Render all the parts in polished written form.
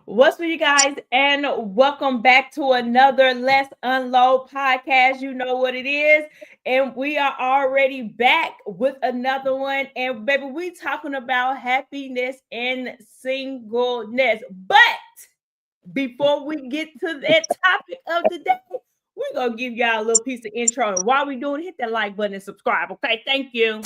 What's with you guys? And welcome back to another Let's Unload podcast. You know what it is. And we are already back with another one. And baby, we talking about happiness and singleness. But before we get to that topic of the day, we're gonna give y'all a little piece of intro. And while we doing, hit that like button and subscribe. Okay, thank you.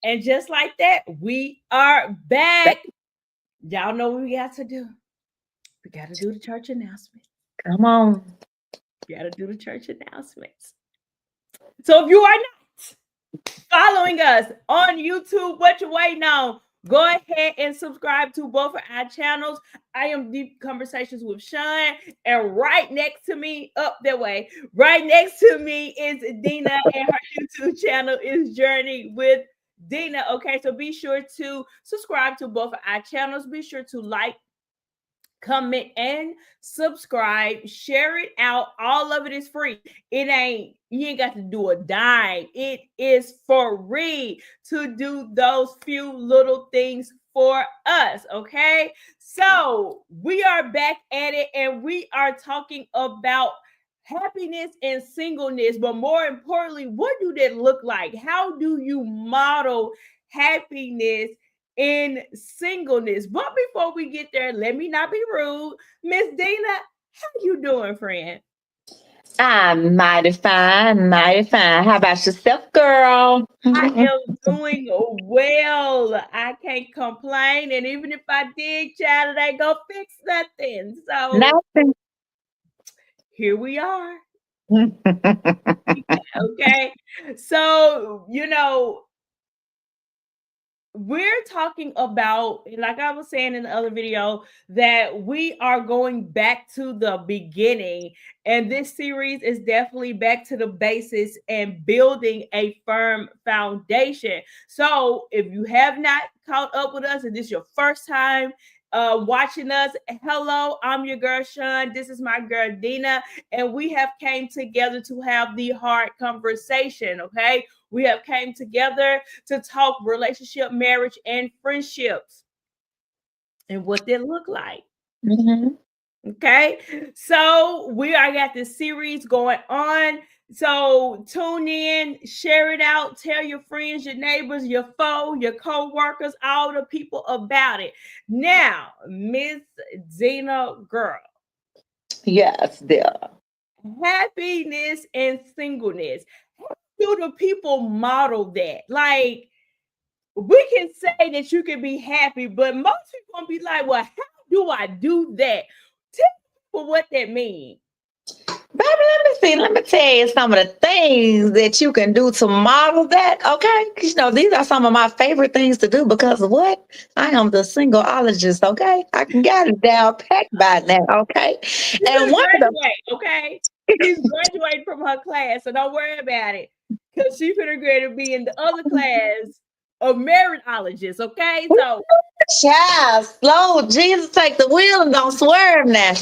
And just like that, we are back. Y'all know what we got to do. We got to do the church announcement. Come on. We got to do the church announcements. So if you are not following us on YouTube, what you waiting on? Go ahead and subscribe to both of our channels. I am Deep Conversations with Sean, and right next to me, up that way, right next to me is Dina, and her YouTube channel is Journey with Dina. Okay, so be sure to subscribe to both of our channels. Be sure to like, comment, and subscribe. Share it out. All of it is free. You ain't got to do a dime. It is free to do those few little things for us. Okay, so we are back at it, and we are talking about happiness and singleness, but more importantly, what do that look like? How do you model happiness in singleness? But before we get there, let me not be rude. Miss Dina, how you doing, friend? I'm mighty fine, mighty fine. How about yourself, girl? I am doing well. I can't complain. And even if I did, child, it ain't gonna fix nothing. So Nothing. here we are. Okay. So, we're talking about, like I was saying in the other video, that we are going back to the beginning. And this series is definitely back to the basis and building a firm foundation. So if you have not caught up with us and this is your first time watching us, hello, I'm your girl Sean. This is my girl Dina, and we have came together to have the hard conversation. Okay, we have came together to talk relationship, marriage, and friendships, and what they look like. Mm-hmm. Okay, so we are got this series going on. So tune in, share it out, tell your friends, your neighbors, your foe, your co-workers, all the people about it. Now, Miss Dina, girl. Yes, dear. Happiness and singleness. How do the people model that? Like, we can say that you can be happy, but most people gonna be like, well, how do I do that? Tell people what that means. Baby, let me tell you some of the things that you can do to model that, okay? 'Cause, these are some of my favorite things to do because of what? I am the singleologist, okay? I can get it down packed by now, okay? She's And gonna one of the graduate, okay? She's graduating from her class, so don't worry about it. Because she's gonna be in the other class of meritologists, okay? So child, slow, Jesus, take the wheel and don't swerve now.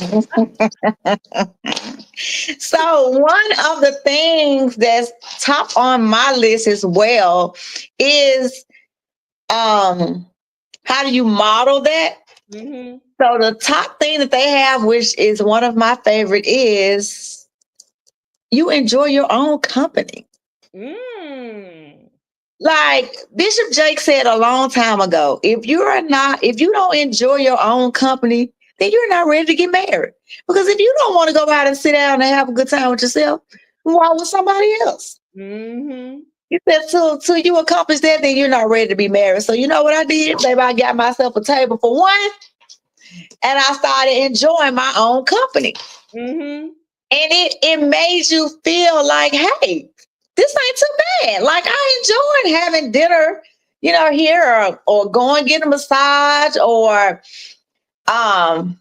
So one of the things that's top on my list as well is how do you model that? mm-hmm. So the top thing that they have, which is one of my favorite, is you enjoy your own company. Like Bishop Jake said a long time ago, if you don't enjoy your own company, then you're not ready to get married. Because if you don't want to go out and sit down and have a good time with yourself, why with somebody else? Mm-hmm. He said, till you accomplish that, then you're not ready to be married. So you know what I did? Baby, I got myself a table for one, and I started enjoying my own company. Mm-hmm. And it made you feel like, hey, this ain't too bad. Like I enjoyed having dinner, here or going get a massage or I'll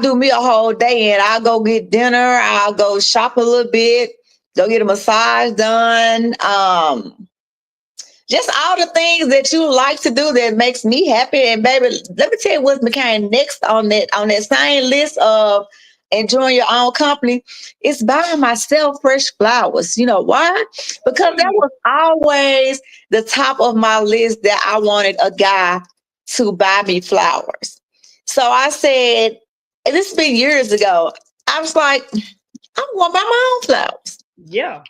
do me a whole day and I'll go get dinner, I'll go shop a little bit, go get a massage done. Just all the things that you like to do that makes me happy. And baby, let me tell you what became next on that same list of enjoying your own company. It's buying myself fresh flowers. You know why? Because that was always the top of my list that I wanted a guy to buy me flowers. So I said, and this has been years ago. I was like, I'm going to buy my own flowers. Yeah.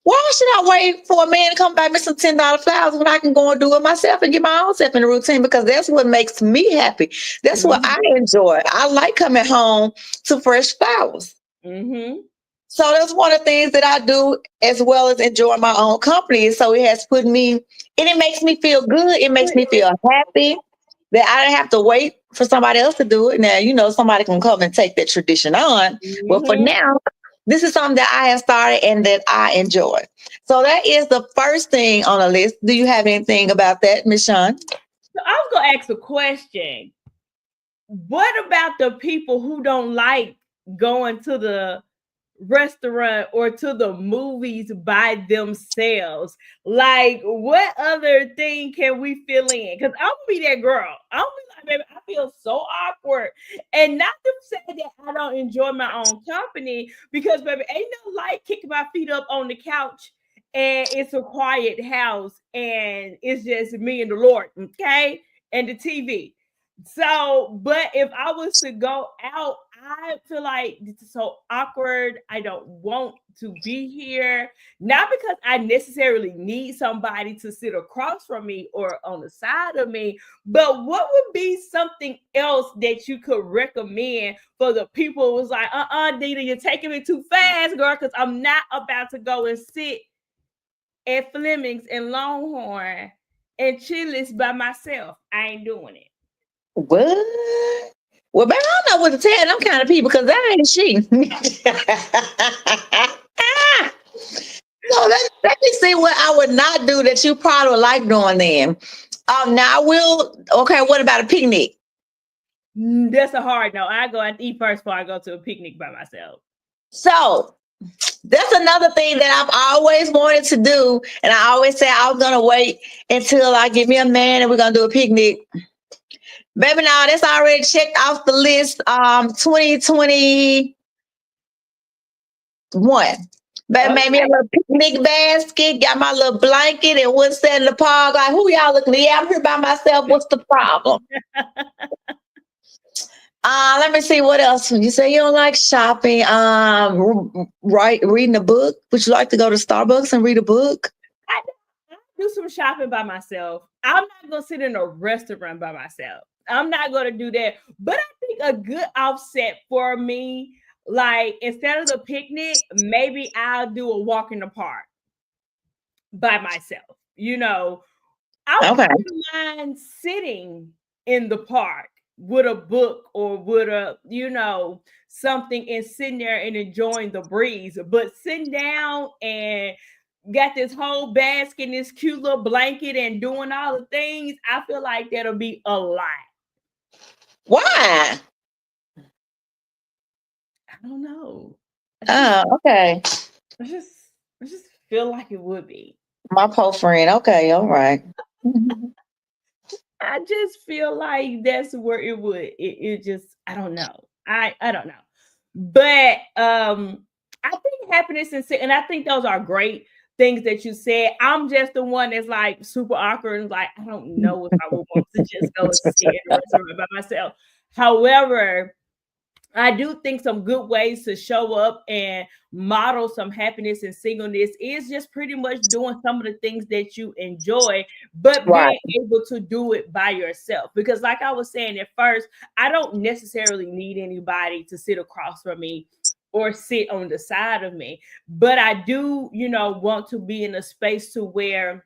Why should I wait for a man to come buy me some $10 flowers when I can go and do it myself and get my own self in the routine? Because that's what makes me happy. That's what I enjoy. I like coming home to fresh flowers. Mm-hmm. So that's one of the things that I do as well as enjoy my own company. So it has put me, and it makes me feel good. It makes me feel happy that I didn't have to wait for somebody else to do it. Now, somebody can come and take that tradition on. But for now, this is something that I have started and that I enjoy. So that is the first thing on the list. Do you have anything about that, Miss Shawn? So I was gonna ask a question. What about the people who don't like going to the restaurant or to the movies by themselves? Like, what other thing can we fill in? Because I'm gonna be that girl. I'm gonna be like, baby, I feel so awkward. And not to say that I don't enjoy my own company, because baby, ain't no like kicking my feet up on the couch and it's a quiet house and it's just me and the Lord, okay? And the TV. So, but if I was to go out, I feel like this is so awkward. I don't want to be here. Not because I necessarily need somebody to sit across from me or on the side of me, but what would be something else that you could recommend for the people who was like, Dita, you're taking me too fast, girl, because I'm not about to go and sit at Fleming's and Longhorn and Chili's by myself. I ain't doing it. What? Well, baby, I don't know what to tell them kind of people because that ain't she. So let me see what I would not do that you probably would like doing then. Now I will. Okay, what about a picnic? That's a hard no. I go and eat first before I go to a picnic by myself. So that's another thing that I've always wanted to do, and I always say I was gonna wait until I get me a man and we're gonna do a picnic. Baby, now that's already checked off the list. 2021. Baby, made me a little picnic basket, got my little blanket, and went sat in the park. Like, who y'all looking at? Yeah, I'm here by myself. What's the problem? Let me see what else. You say you don't like shopping. Reading a book. Would you like to go to Starbucks and read a book? I do some shopping by myself. I'm not gonna sit in a restaurant by myself. I'm not gonna do that. But I think a good offset for me, like instead of the picnic, maybe I'll do a walk in the park by myself. I Okay. wouldn't mind sitting in the park with a book or with something and sitting there and enjoying the breeze. But sitting down and got this whole basket and this cute little blanket and doing all the things, I feel like that'll be a lot. Why? I don't know. Okay. I just feel like it would be. My poor friend. Okay, all right. I just feel like that's where it would. It just I don't know. I don't know. But I think happiness and I think those are great things that you said. I'm just the one that's like super awkward and like I don't know if I would want to just go and sit in a restaurant by myself. However, I do think some good ways to show up and model some happiness and singleness is just pretty much doing some of the things that you enjoy, but Right. being able to do it by yourself. Because, like I was saying at first, I don't necessarily need anybody to sit across from me or sit on the side of me, but I do, want to be in a space to where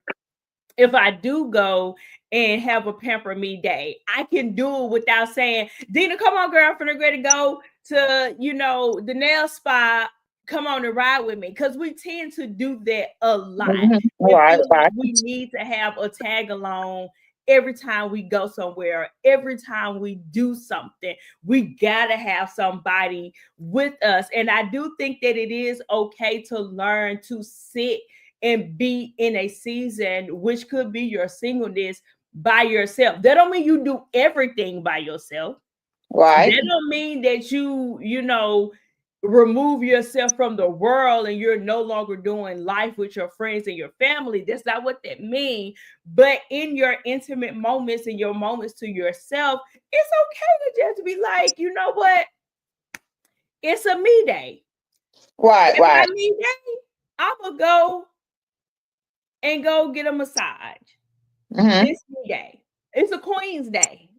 if I do go and have a pamper me day, I can do it without saying, Dina, come on, girlfriend, I'm ready to go to, the nail spa. Come on and ride with me. Because we tend to do that a lot. Mhm. It Right, feels like right, we need to have a tag along every time we go somewhere, every time we do something. We got to have somebody with us. And I do think that it is okay to learn to sit and be in a season which could be your singleness by yourself. That don't mean you do everything by yourself. right, That don't mean that remove yourself from the world and you're no longer doing life with your friends and your family. That's not what that means. But in your intimate moments and your moments to yourself, it's okay to just be like, you know what? It's a me day. right, And my right. me day, I'm gonna go get a massage. Hmm. This day. It's a Queen's Day.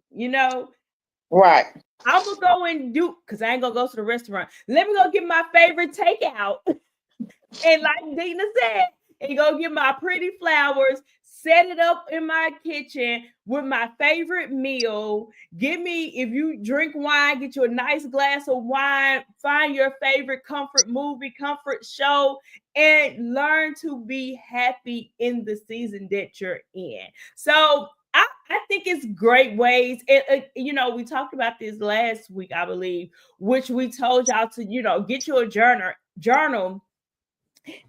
Right. I'm gonna go and do because I ain't gonna go to the restaurant. Let me go get my favorite takeout. And like Dina said, and go get my pretty flowers, set it up in my kitchen with my favorite meal. Give me, if you drink wine, get you a nice glass of wine, find your favorite comfort movie, comfort show, and learn to be happy in the season that you're in. So I think it's great ways. And, we talked about this last week, I believe, which we told y'all to, get you a journal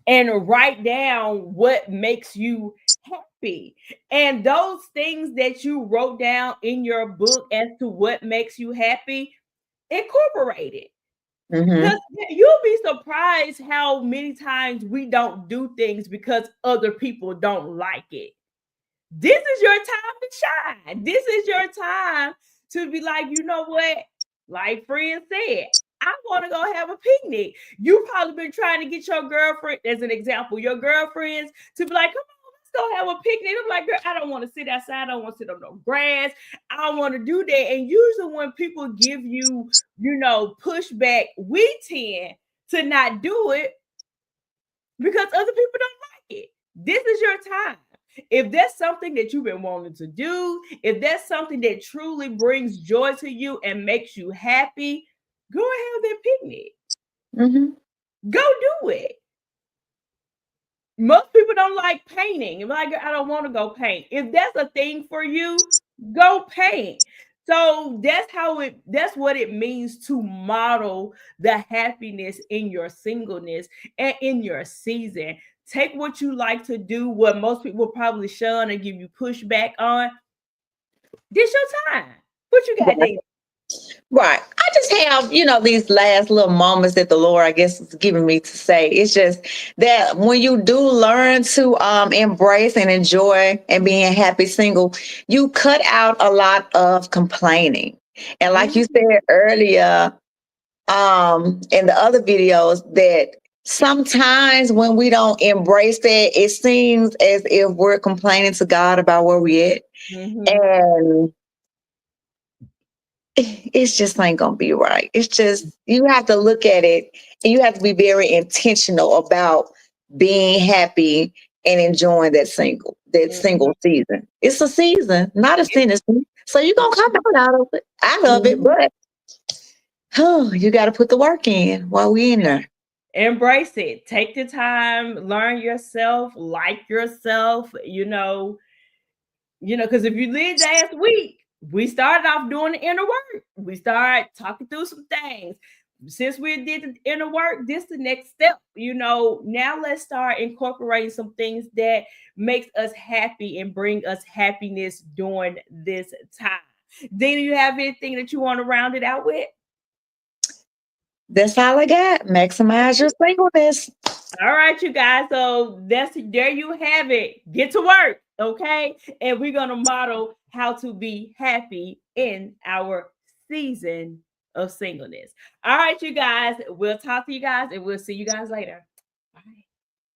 and write down what makes you happy. And those things that you wrote down in your book as to what makes you happy, incorporate it. Hmm. Because you'll be surprised how many times we don't do things because other people don't like it. This is your time to shine. This is your time to be like, you know what? Like friend said, I want to go have a picnic. You probably been trying to get your girlfriend, as an example, your girlfriends to be like, come on, let's go have a picnic. I'm like, girl, I don't want to sit outside. I don't want to sit on no grass. I don't want to do that. And usually when people give you, pushback, we tend to not do it because other people don't like it. This is your time. If that's something that you've been wanting to do, if that's something that truly brings joy to you and makes you happy, go and have that picnic. Hmm. Go do it. Most people don't like painting. If like I don't want to go paint. If that's a thing for you, go paint. So that's what it means to model the happiness in your singleness and in your season. Take what you like to do, what most people probably shun and give you pushback on. This your time. What you got, Right. Dana? Right. I just have, these last little moments that the Lord, I guess, is giving me to say. It's just that when you do learn to embrace and enjoy and being happy single, you cut out a lot of complaining. And like you Mm-hmm. said earlier, in the other videos, that sometimes when we don't embrace that, it seems as if we're complaining to God about where we're at. Mm-hmm. And it's just ain't gonna be right. It's just you have to look at it and you have to be very intentional about being happy and enjoying that single season. It's a season, not a sentence. So you're gonna come out of it, Mm-hmm. but oh, you gotta put the work in while we in there. Embrace it. Take the time, learn yourself, like yourself, because if you did last week, we started off doing the inner work. We started talking through some things. Since we did the inner work, this is the next step. Now let's start incorporating some things that makes us happy and bring us happiness during this time. Dina, you have anything that you want to round it out with? That's all I got. Maximize your singleness. All right, you guys. So there you have it. Get to work, okay? And we're gonna model how to be happy in our season of singleness. All right, you guys. We'll talk to you guys and we'll see you guys later. Bye.